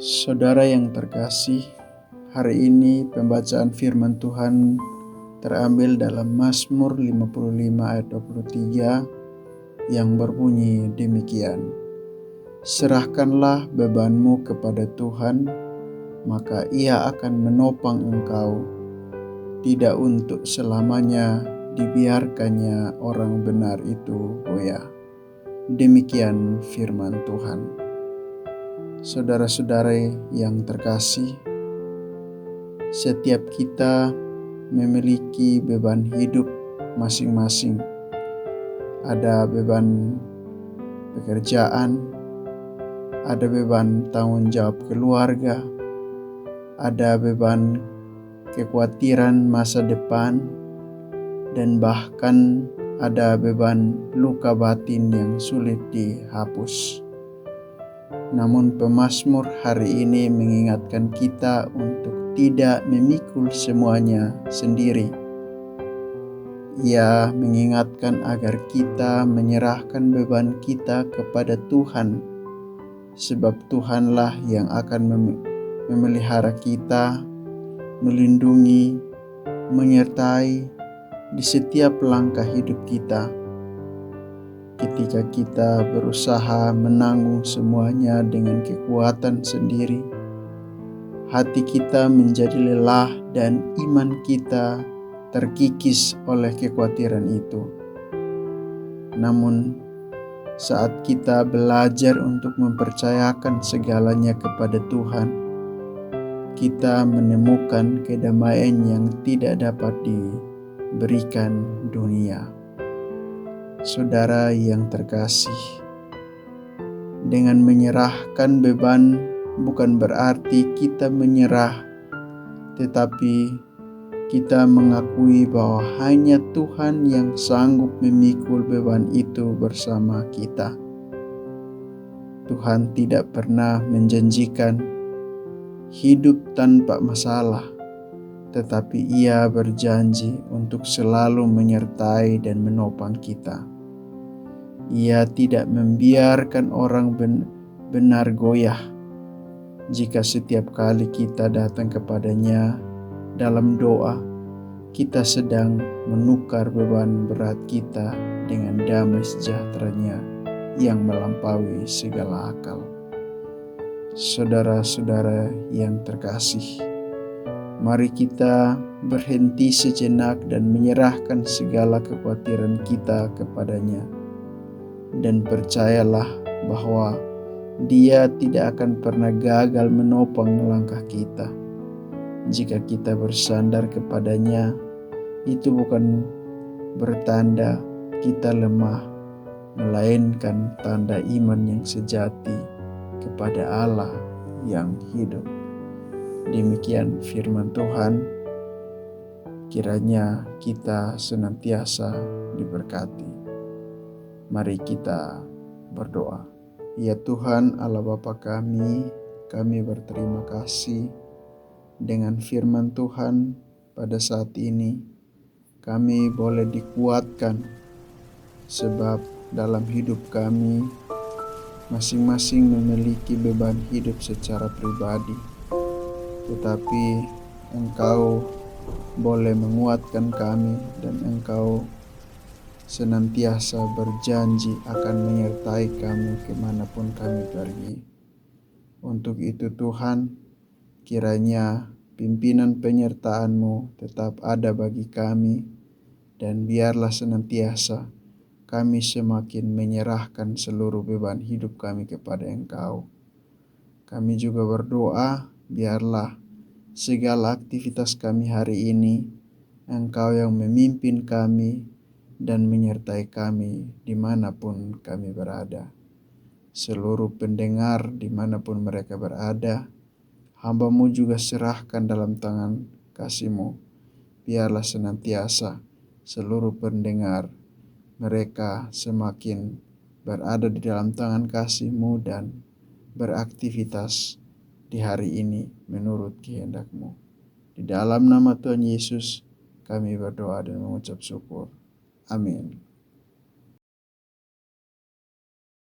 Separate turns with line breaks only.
Saudara yang terkasih, hari ini pembacaan firman Tuhan terambil dalam Mazmur 55 ayat 23 yang berbunyi demikian. Serahkanlah bebanmu kepada Tuhan, maka Ia akan menopang engkau. Tidak untuk selamanya dibiarkannya orang benar itu goyah. Demikian firman Tuhan. Saudara-saudara yang terkasih, setiap kita memiliki beban hidup masing-masing. Ada beban pekerjaan, ada beban tanggung jawab keluarga, ada beban kekhawatiran masa depan, dan bahkan ada beban luka batin yang sulit dihapus. Namun pemazmur hari ini mengingatkan kita untuk tidak memikul semuanya sendiri. Ia mengingatkan agar kita menyerahkan beban kita kepada Tuhan, sebab Tuhanlah yang akan memelihara kita, melindungi, menyertai di setiap langkah hidup kita. Ketika kita berusaha menanggung semuanya dengan kekuatan sendiri, hati kita menjadi lelah dan iman kita terkikis oleh kekhawatiran itu. Namun, saat kita belajar untuk mempercayakan segalanya kepada Tuhan, kita menemukan kedamaian yang tidak dapat diberikan dunia. Saudara yang terkasih, dengan menyerahkan beban bukan berarti kita menyerah, tetapi kita mengakui bahwa hanya Tuhan yang sanggup memikul beban itu bersama kita. Tuhan tidak pernah menjanjikan hidup tanpa masalah, tetapi Ia berjanji untuk selalu menyertai dan menopang kita. Ia tidak membiarkan orang benar goyah. Jika setiap kali kita datang kepadanya dalam doa, kita sedang menukar beban berat kita dengan damai sejahtera-Nya yang melampaui segala akal. Saudara-saudara yang terkasih, mari kita berhenti sejenak dan menyerahkan segala kekhawatiran kita kepadanya. Dan percayalah bahwa Dia tidak akan pernah gagal menopang langkah kita. Jika kita bersandar kepadanya, itu bukan bertanda kita lemah, melainkan tanda iman yang sejati kepada Allah yang hidup. Demikian firman Tuhan. Kiranya kita senantiasa diberkati. Mari kita berdoa. Ya Tuhan Allah Bapa kami berterima kasih dengan firman Tuhan pada saat ini. Kami boleh dikuatkan, sebab dalam hidup kami masing-masing memiliki beban hidup secara pribadi. Tetapi Engkau boleh menguatkan kami, dan Engkau senantiasa berjanji akan menyertai kami kemanapun kami pergi. Untuk itu Tuhan, kiranya pimpinan penyertaan-Mu tetap ada bagi kami, dan biarlah senantiasa kami semakin menyerahkan seluruh beban hidup kami kepada Engkau. Kami juga berdoa, biarlah segala aktivitas kami hari ini Engkau yang memimpin kami dan menyertai kami dimanapun kami berada. Seluruh pendengar dimanapun mereka berada, hamba-Mu juga serahkan dalam tangan kasih-Mu. Biarlah senantiasa seluruh pendengar mereka semakin berada di dalam tangan kasih-Mu dan beraktivitas di hari ini menurut kehendak-Mu. Di dalam nama Tuhan Yesus kami berdoa dan mengucap syukur. Amin.